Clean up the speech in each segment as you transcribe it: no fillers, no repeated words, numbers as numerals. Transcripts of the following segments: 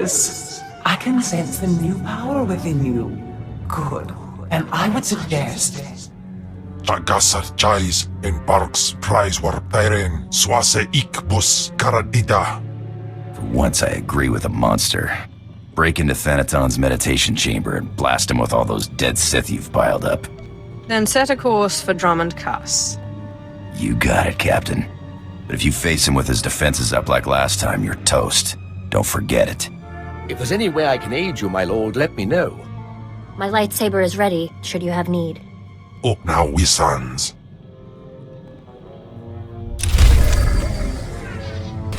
Yes, I can sense the new power within you. Good. And I would suggest... Tagasar Chais in Parks Prize war Peren Swase Ikbus Karadida. For once I agree with a monster. Break into Thanaton's meditation chamber and blast him with all those dead Sith you've piled up. Then set a course for Drummond Cuss. You got it, Captain. But if you face him with his defenses up like last time, you're toast. Don't forget it. If there's any way I can aid you, my lord, let me know. My lightsaber is ready, should you have need. Up now, we sons.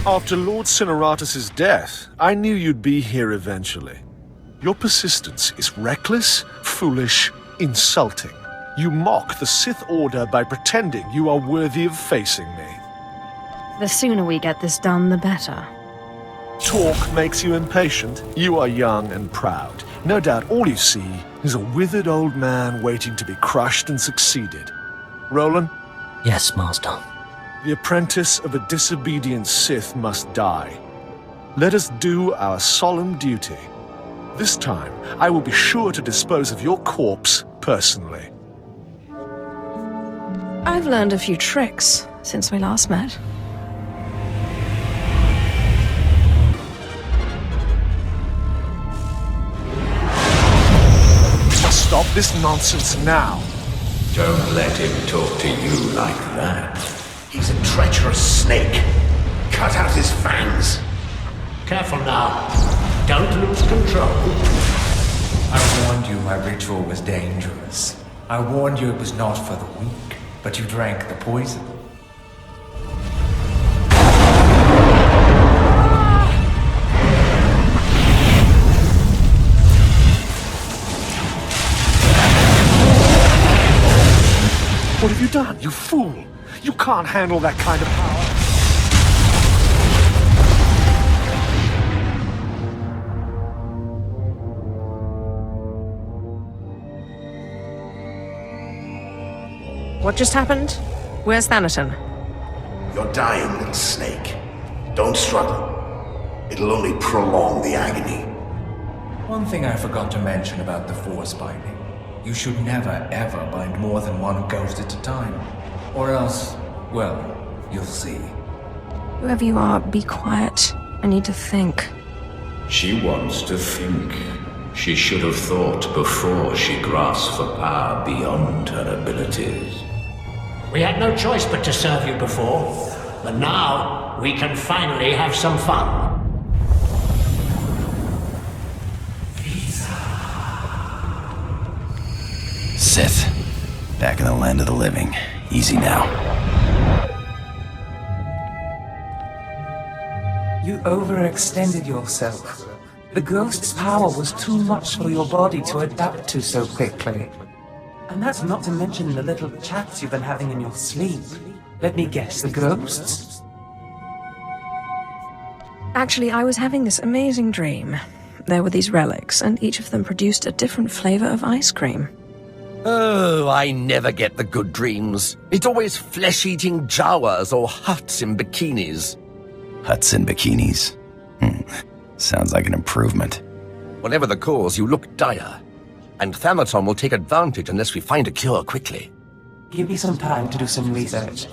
After Lord Cineratus' death, I knew you'd be here eventually. Your persistence is reckless, foolish, insulting. You mock the Sith Order by pretending you are worthy of facing me. The sooner we get this done, the better. Talk makes you impatient. You are young and proud. No doubt all you see is a withered old man waiting to be crushed and succeeded. Roland? Yes, Master. The apprentice of a disobedient Sith must die. Let us do our solemn duty. This time, I will be sure to dispose of your corpse personally. I've learned a few tricks since we last met. Stop this nonsense now. Don't let him talk to you like that. He's a treacherous snake. Cut out his fangs. Careful now. Don't lose control. I warned you my ritual was dangerous. I warned you it was not for the weak, but you drank the poison. What have you done, you fool? You can't handle that kind of power. What just happened? Where's Thanaton? You're dying, little snake. Don't struggle. It'll only prolong the agony. One thing I forgot to mention about the Force binding. You should never, ever bind more than one ghost at a time. Or else, well, you'll see. Whoever you are, be quiet. I need to think. She wants to think. She should have thought before she grasped for power beyond her abilities. We had no choice but to serve you before, but now we can finally have some fun. Sith. Back in the land of the living. Easy now. You overextended yourself. The ghost's power was too much for your body to adapt to so quickly. And that's not to mention the little chats you've been having in your sleep. Let me guess, the ghosts? Actually, I was having this amazing dream. There were these relics, and each of them produced a different flavor of ice cream. Oh, I never get the good dreams. It's always flesh-eating Jawas or huts in bikinis. Huts in bikinis? Sounds like an improvement. Whatever the cause, you look dire. And Thanaton will take advantage unless we find a cure quickly. Give me some time to do some research.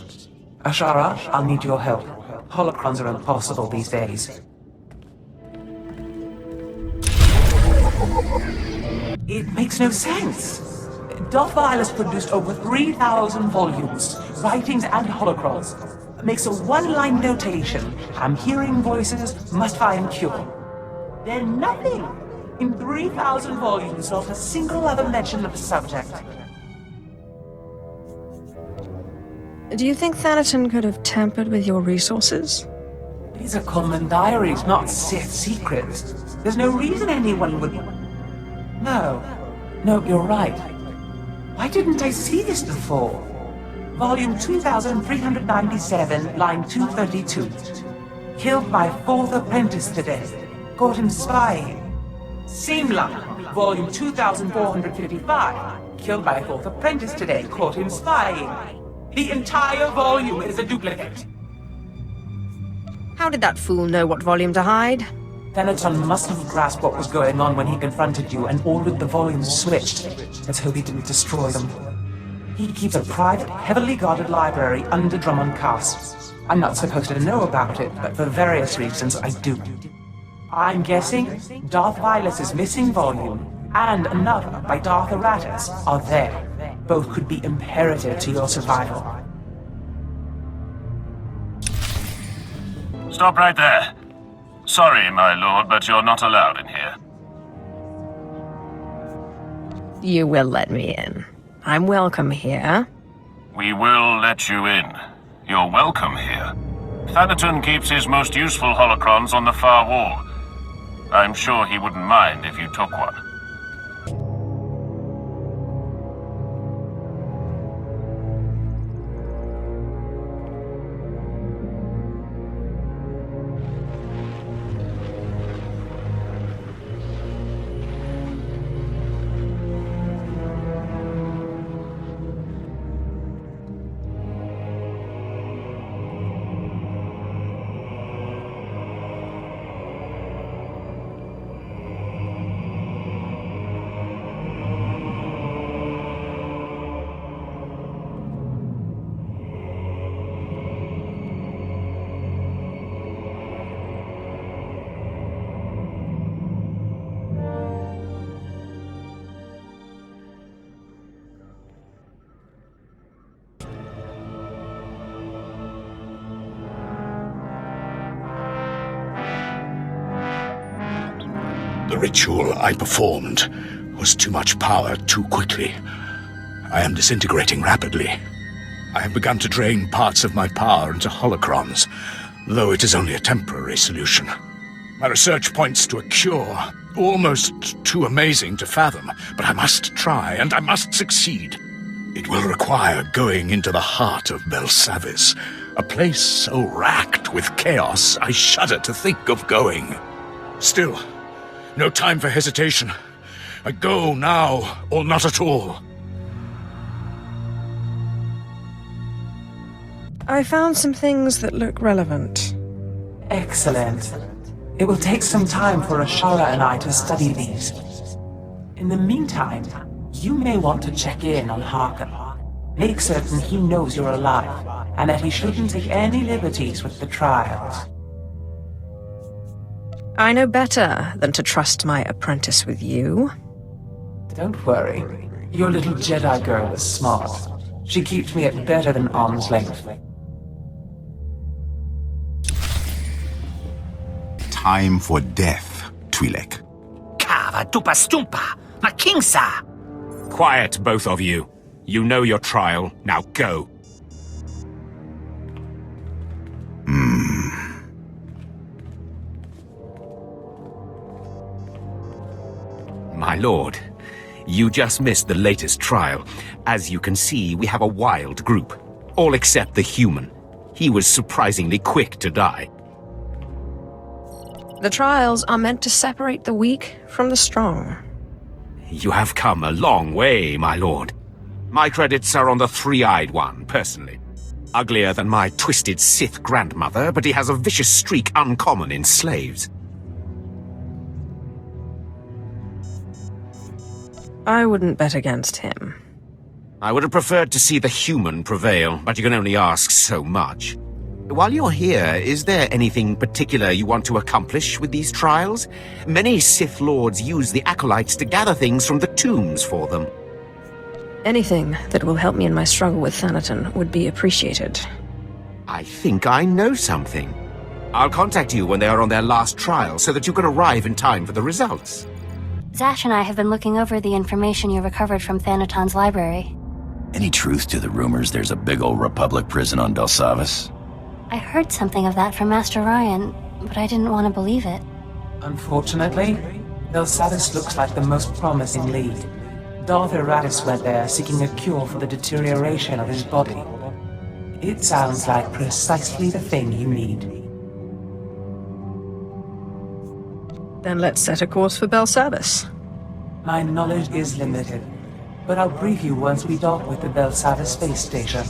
Ashara, I'll need your help. Holocrons are impossible these days. It makes no sense. Dothvile has produced over 3,000 volumes, writings and holocrons. Makes a one-line notation. I'm hearing voices, must find cure. Then nothing. In 3,000 volumes, not a single other mention of the subject. Do you think Thanaton could have tampered with your resources? These are common diaries, not Sith secrets. There's no reason anyone would... No, you're right. Why didn't I see this before? Volume 2397, line 232. Killed my fourth apprentice today. Caught him spying. Same line, volume 2455. Killed my fourth apprentice today. Caught him spying. The entire volume is a duplicate. How did that fool know what volume to hide? Thenaton must have grasped what was going on when he confronted you and ordered the volumes switched. Let's hope he didn't destroy them. He keeps a private, heavily guarded library under Drummond Castle. I'm not supposed to know about it, but for various reasons I do. I'm guessing Darth Vilus's missing volume and another by Darth Aratus are there. Both could be imperative to your survival. Stop right there. Sorry, my lord, but you're not allowed in here. You will let me in. I'm welcome here. We will let you in. You're welcome here. Thanaton keeps his most useful holocrons on the far wall. I'm sure he wouldn't mind if you took one. The ritual I performed was too much power too quickly. I am disintegrating rapidly. I have begun to drain parts of my power into holocrons, though it is only a temporary solution. My research points to a cure, almost too amazing to fathom, but I must try, and I must succeed. It will require going into the heart of Belsavis, a place so racked with chaos I shudder to think of going. Still, no time for hesitation. I go now, or not at all. I found some things that look relevant. Excellent. It will take some time for Ashara and I to study these. In the meantime, you may want to check in on Harker. Make certain he knows you're alive, and that he shouldn't take any liberties with the trials. I know better than to trust my apprentice with you. Don't worry. Your little Jedi girl is smart. She keeps me at better than arm's length. Time for death, Twi'lek. Kava tupa stumpa, makingsa. Quiet, both of you. You know your trial. Now go. My lord, you just missed the latest trial. As you can see, we have a wild group. All except the human. He was surprisingly quick to die. The trials are meant to separate the weak from the strong. You have come a long way, my lord. My credits are on the three-eyed one, personally. Uglier than my twisted Sith grandmother, but he has a vicious streak uncommon in slaves. I wouldn't bet against him. I would have preferred to see the human prevail, but you can only ask so much. While you're here, is there anything particular you want to accomplish with these trials? Many Sith Lords use the Acolytes to gather things from the tombs for them. Anything that will help me in my struggle with Thanaton would be appreciated. I think I know something. I'll contact you when they are on their last trial so that you can arrive in time for the results. Zash and I have been looking over the information you recovered from Thanaton's library. Any truth to the rumors there's a big old Republic prison on Belsavis? I heard something of that from Master Ryan, but I didn't want to believe it. Unfortunately, Belsavis looks like the most promising lead. Darth Aratus went there seeking a cure for the deterioration of his body. It sounds like precisely the thing you need. Then let's set a course for Belsavis. My knowledge is limited, but I'll brief you once we dock with the Belsavis space station.